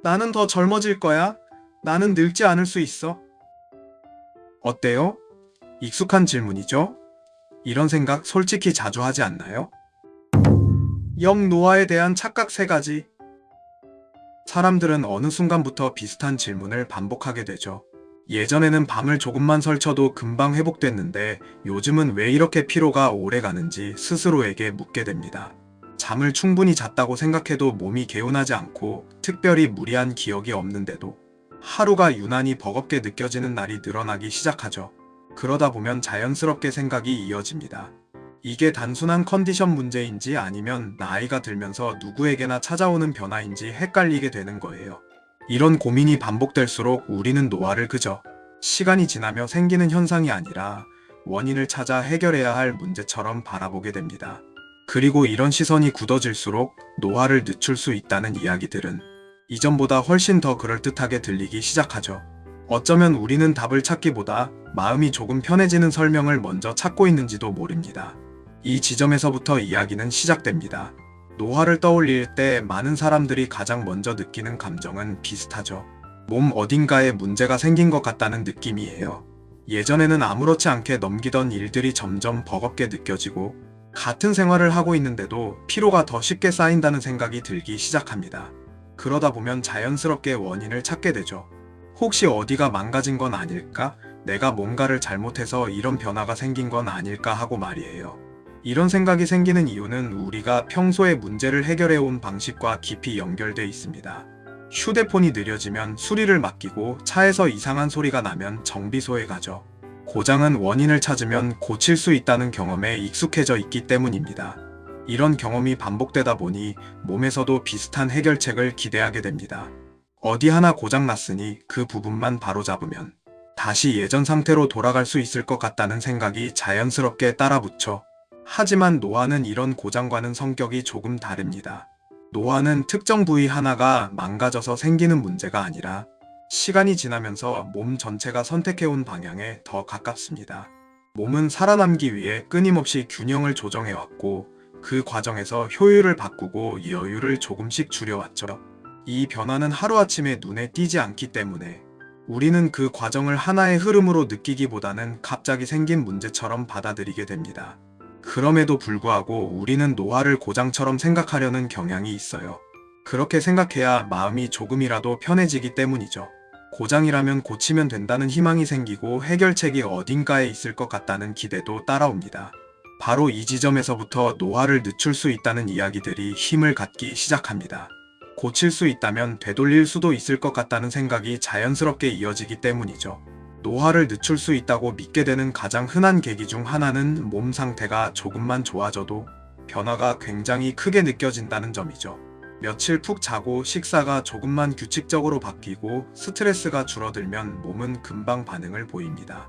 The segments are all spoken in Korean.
나는 더 젊어질 거야. 나는 늙지 않을 수 있어. 어때요? 익숙한 질문이죠? 이런 생각 솔직히 자주 하지 않나요? 영노화에 대한 착각 3가지. 사람들은 어느 순간부터 비슷한 질문을 반복하게 되죠. 예전에는 밤을 조금만 설쳐도 금방 회복됐는데 요즘은 왜 이렇게 피로가 오래 가는지 스스로에게 묻게 됩니다. 잠을 충분히 잤다고 생각해도 몸이 개운하지 않고 특별히 무리한 기억이 없는데도 하루가 유난히 버겁게 느껴지는 날이 늘어나기 시작하죠. 그러다 보면 자연스럽게 생각이 이어집니다. 이게 단순한 컨디션 문제인지 아니면 나이가 들면서 누구에게나 찾아오는 변화인지 헷갈리게 되는 거예요. 이런 고민이 반복될수록 우리는 노화를 그저 시간이 지나며 생기는 현상이 아니라 원인을 찾아 해결해야 할 문제처럼 바라보게 됩니다. 그리고 이런 시선이 굳어질수록 노화를 늦출 수 있다는 이야기들은 이전보다 훨씬 더 그럴듯하게 들리기 시작하죠. 어쩌면 우리는 답을 찾기보다 마음이 조금 편해지는 설명을 먼저 찾고 있는지도 모릅니다. 이 지점에서부터 이야기는 시작됩니다. 노화를 떠올릴 때 많은 사람들이 가장 먼저 느끼는 감정은 비슷하죠. 몸 어딘가에 문제가 생긴 것 같다는 느낌이에요. 예전에는 아무렇지 않게 넘기던 일들이 점점 버겁게 느껴지고 같은 생활을 하고 있는데도 피로가 더 쉽게 쌓인다는 생각이 들기 시작합니다. 그러다 보면 자연스럽게 원인을 찾게 되죠. 혹시 어디가 망가진 건 아닐까? 내가 뭔가를 잘못해서 이런 변화가 생긴 건 아닐까 하고 말이에요. 이런 생각이 생기는 이유는 우리가 평소에 문제를 해결해온 방식과 깊이 연결돼 있습니다. 휴대폰이 느려지면 수리를 맡기고 차에서 이상한 소리가 나면 정비소에 가죠. 고장은 원인을 찾으면 고칠 수 있다는 경험에 익숙해져 있기 때문입니다. 이런 경험이 반복되다 보니 몸에서도 비슷한 해결책을 기대하게 됩니다. 어디 하나 고장났으니 그 부분만 바로잡으면 다시 예전 상태로 돌아갈 수 있을 것 같다는 생각이 자연스럽게 따라붙죠. 하지만 노화는 이런 고장과는 성격이 조금 다릅니다. 노화는 특정 부위 하나가 망가져서 생기는 문제가 아니라 시간이 지나면서 몸 전체가 선택해온 방향에 더 가깝습니다. 몸은 살아남기 위해 끊임없이 균형을 조정해왔고 그 과정에서 효율을 바꾸고 여유를 조금씩 줄여왔죠. 이 변화는 하루아침에 눈에 띄지 않기 때문에 우리는 그 과정을 하나의 흐름으로 느끼기보다는 갑자기 생긴 문제처럼 받아들이게 됩니다. 그럼에도 불구하고 우리는 노화를 고장처럼 생각하려는 경향이 있어요. 그렇게 생각해야 마음이 조금이라도 편해지기 때문이죠. 고장이라면 고치면 된다는 희망이 생기고 해결책이 어딘가에 있을 것 같다는 기대도 따라옵니다. 바로 이 지점에서부터 노화를 늦출 수 있다는 이야기들이 힘을 갖기 시작합니다. 고칠 수 있다면 되돌릴 수도 있을 것 같다는 생각이 자연스럽게 이어지기 때문이죠. 노화를 늦출 수 있다고 믿게 되는 가장 흔한 계기 중 하나는 몸 상태가 조금만 좋아져도 변화가 굉장히 크게 느껴진다는 점이죠. 며칠 푹 자고 식사가 조금만 규칙적으로 바뀌고 스트레스가 줄어들면 몸은 금방 반응을 보입니다.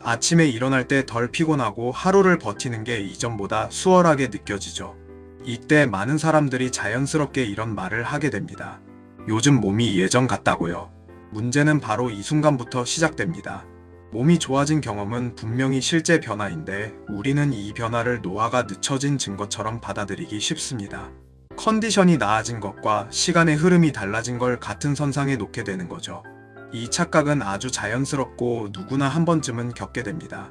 아침에 일어날 때 덜 피곤하고 하루를 버티는 게 이전보다 수월하게 느껴지죠. 이때 많은 사람들이 자연스럽게 이런 말을 하게 됩니다. 요즘 몸이 예전 같다고요. 문제는 바로 이 순간부터 시작됩니다. 몸이 좋아진 경험은 분명히 실제 변화인데 우리는 이 변화를 노화가 늦춰진 증거처럼 받아들이기 쉽습니다. 컨디션이 나아진 것과 시간의 흐름이 달라진 걸 같은 선상에 놓게 되는 거죠. 이 착각은 아주 자연스럽고 누구나 한 번쯤은 겪게 됩니다.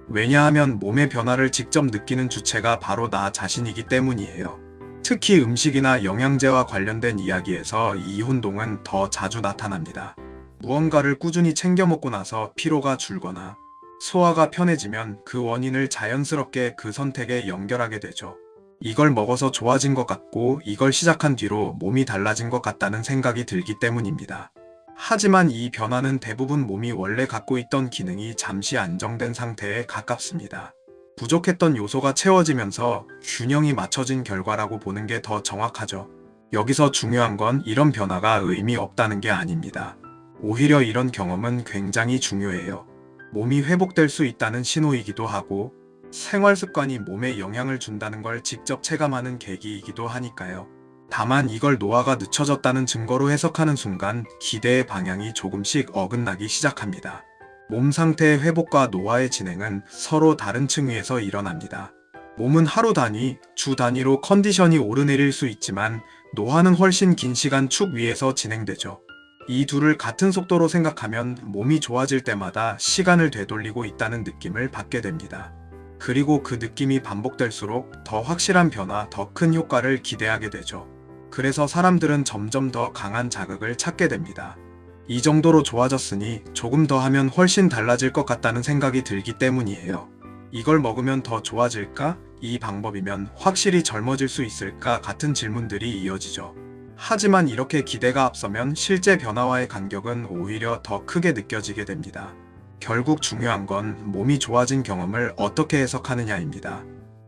왜냐하면 몸의 변화를 직접 느끼는 주체가 바로 나 자신이기 때문이에요. 특히 음식이나 영양제와 관련된 이야기에서 이 혼동은 더 자주 나타납니다. 무언가를 꾸준히 챙겨 먹고 나서 피로가 줄거나 소화가 편해지면 그 원인을 자연스럽게 그 선택에 연결하게 되죠. 이걸 먹어서 좋아진 것 같고 이걸 시작한 뒤로 몸이 달라진 것 같다는 생각이 들기 때문입니다. 하지만 이 변화는 대부분 몸이 원래 갖고 있던 기능이 잠시 안정된 상태에 가깝습니다. 부족했던 요소가 채워지면서 균형이 맞춰진 결과라고 보는 게 더 정확하죠. 여기서 중요한 건 이런 변화가 의미 없다는 게 아닙니다. 오히려 이런 경험은 굉장히 중요해요. 몸이 회복될 수 있다는 신호이기도 하고 생활 습관이 몸에 영향을 준다는 걸 직접 체감하는 계기이기도 하니까요. 다만 이걸 노화가 늦춰졌다는 증거로 해석하는 순간 기대의 방향이 조금씩 어긋나기 시작합니다. 몸 상태의 회복과 노화의 진행은 서로 다른 층위에서 일어납니다. 몸은 하루 단위, 주 단위로 컨디션이 오르내릴 수 있지만 노화는 훨씬 긴 시간 축 위에서 진행되죠. 이 둘을 같은 속도로 생각하면 몸이 좋아질 때마다 시간을 되돌리고 있다는 느낌을 받게 됩니다. 그리고 그 느낌이 반복될수록 더 확실한 변화, 더 큰 효과를 기대하게 되죠. 그래서 사람들은 점점 더 강한 자극을 찾게 됩니다. 이 정도로 좋아졌으니 조금 더 하면 훨씬 달라질 것 같다는 생각이 들기 때문이에요. 이걸 먹으면 더 좋아질까? 이 방법이면 확실히 젊어질 수 있을까? 같은 질문들이 이어지죠. 하지만 이렇게 기대가 앞서면 실제 변화와의 간격은 오히려 더 크게 느껴지게 됩니다. 결국 중요한 건 몸이 좋아진 경험을 어떻게 해석하느냐입니다.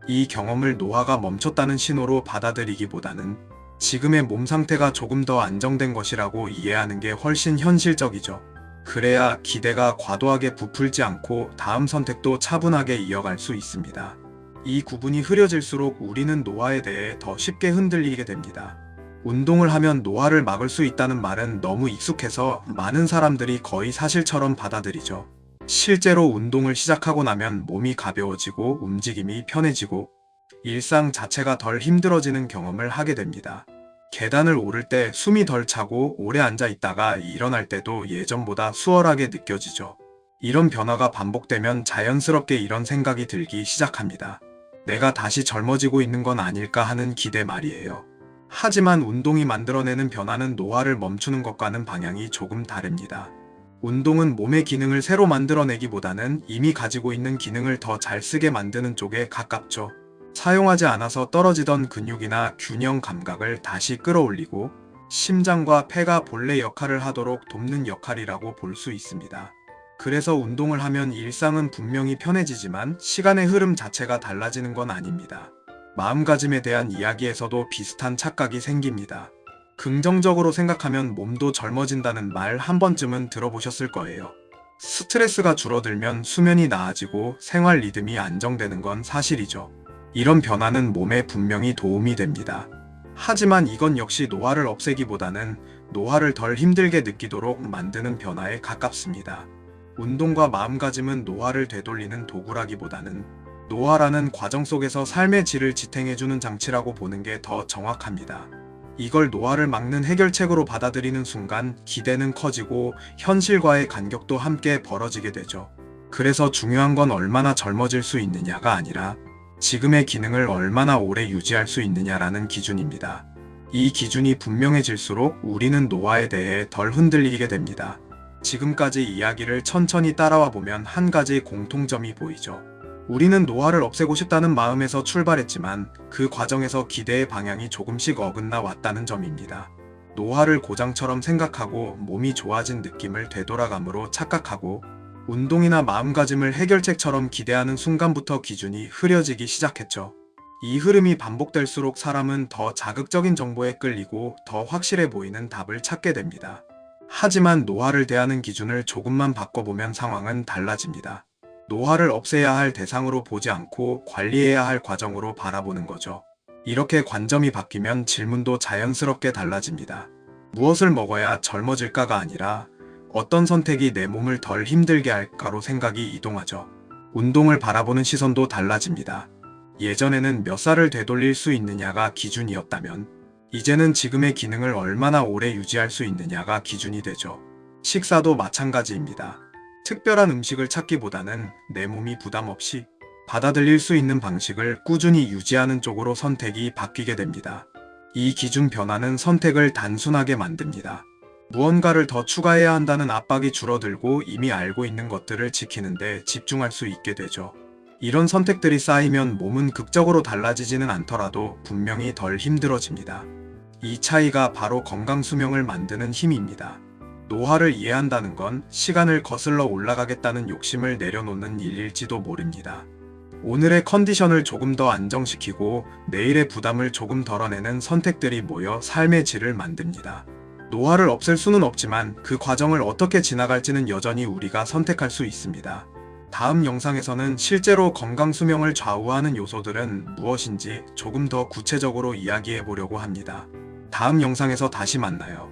이 경험을 노화가 멈췄다는 신호로 받아들이기보다는 지금의 몸 상태가 조금 더 안정된 것이라고 이해하는 게 훨씬 현실적이죠. 그래야 기대가 과도하게 부풀지 않고 다음 선택도 차분하게 이어갈 수 있습니다. 이 구분이 흐려질수록 우리는 노화에 대해 더 쉽게 흔들리게 됩니다. 운동을 하면 노화를 막을 수 있다는 말은 너무 익숙해서 많은 사람들이 거의 사실처럼 받아들이죠. 실제로 운동을 시작하고 나면 몸이 가벼워지고 움직임이 편해지고 일상 자체가 덜 힘들어지는 경험을 하게 됩니다. 계단을 오를 때 숨이 덜 차고 오래 앉아 있다가 일어날 때도 예전보다 수월하게 느껴지죠. 이런 변화가 반복되면 자연스럽게 이런 생각이 들기 시작합니다. 내가 다시 젊어지고 있는 건 아닐까 하는 기대 말이에요. 하지만 운동이 만들어내는 변화는 노화를 멈추는 것과는 방향이 조금 다릅니다. 운동은 몸의 기능을 새로 만들어내기보다는 이미 가지고 있는 기능을 더 잘 쓰게 만드는 쪽에 가깝죠. 사용하지 않아서 떨어지던 근육이나 균형 감각을 다시 끌어올리고 심장과 폐가 본래 역할을 하도록 돕는 역할이라고 볼 수 있습니다. 그래서 운동을 하면 일상은 분명히 편해지지만 시간의 흐름 자체가 달라지는 건 아닙니다. 마음가짐에 대한 이야기에서도 비슷한 착각이 생깁니다. 긍정적으로 생각하면 몸도 젊어진다는 말 한 번쯤은 들어보셨을 거예요. 스트레스가 줄어들면 수면이 나아지고 생활 리듬이 안정되는 건 사실이죠. 이런 변화는 몸에 분명히 도움이 됩니다. 하지만 이건 역시 노화를 없애기보다는 노화를 덜 힘들게 느끼도록 만드는 변화에 가깝습니다. 운동과 마음가짐은 노화를 되돌리는 도구라기보다는 노화라는 과정 속에서 삶의 질을 지탱해주는 장치라고 보는 게 더 정확합니다. 이걸 노화를 막는 해결책으로 받아들이는 순간 기대는 커지고 현실과의 간격도 함께 벌어지게 되죠. 그래서 중요한 건 얼마나 젊어질 수 있느냐가 아니라 지금의 기능을 얼마나 오래 유지할 수 있느냐라는 기준입니다. 이 기준이 분명해질수록 우리는 노화에 대해 덜 흔들리게 됩니다. 지금까지 이야기를 천천히 따라와 보면 한 가지 공통점이 보이죠. 우리는 노화를 없애고 싶다는 마음에서 출발했지만 그 과정에서 기대의 방향이 조금씩 어긋나 왔다는 점입니다. 노화를 고장처럼 생각하고 몸이 좋아진 느낌을 되돌아감으로 착각하고 운동이나 마음가짐을 해결책처럼 기대하는 순간부터 기준이 흐려지기 시작했죠. 이 흐름이 반복될수록 사람은 더 자극적인 정보에 끌리고 더 확실해 보이는 답을 찾게 됩니다. 하지만 노화를 대하는 기준을 조금만 바꿔보면 상황은 달라집니다. 노화를 없애야 할 대상으로 보지 않고 관리해야 할 과정으로 바라보는 거죠. 이렇게 관점이 바뀌면 질문도 자연스럽게 달라집니다. 무엇을 먹어야 젊어질까가 아니라 어떤 선택이 내 몸을 덜 힘들게 할까로 생각이 이동하죠. 운동을 바라보는 시선도 달라집니다. 예전에는 몇 살을 되돌릴 수 있느냐가 기준이었다면 이제는 지금의 기능을 얼마나 오래 유지할 수 있느냐가 기준이 되죠. 식사도 마찬가지입니다. 특별한 음식을 찾기보다는 내 몸이 부담 없이 받아들일 수 있는 방식을 꾸준히 유지하는 쪽으로 선택이 바뀌게 됩니다. 이 기준 변화는 선택을 단순하게 만듭니다. 무언가를 더 추가해야 한다는 압박이 줄어들고 이미 알고 있는 것들을 지키는데 집중할 수 있게 되죠. 이런 선택들이 쌓이면 몸은 극적으로 달라지지는 않더라도 분명히 덜 힘들어집니다. 이 차이가 바로 건강 수명을 만드는 힘입니다. 노화를 이해한다는 건 시간을 거슬러 올라가겠다는 욕심을 내려놓는 일일지도 모릅니다. 오늘의 컨디션을 조금 더 안정시키고 내일의 부담을 조금 덜어내는 선택들이 모여 삶의 질을 만듭니다. 노화를 없앨 수는 없지만 그 과정을 어떻게 지나갈지는 여전히 우리가 선택할 수 있습니다. 다음 영상에서는 실제로 건강 수명을 좌우하는 요소들은 무엇인지 조금 더 구체적으로 이야기해 보려고 합니다. 다음 영상에서 다시 만나요.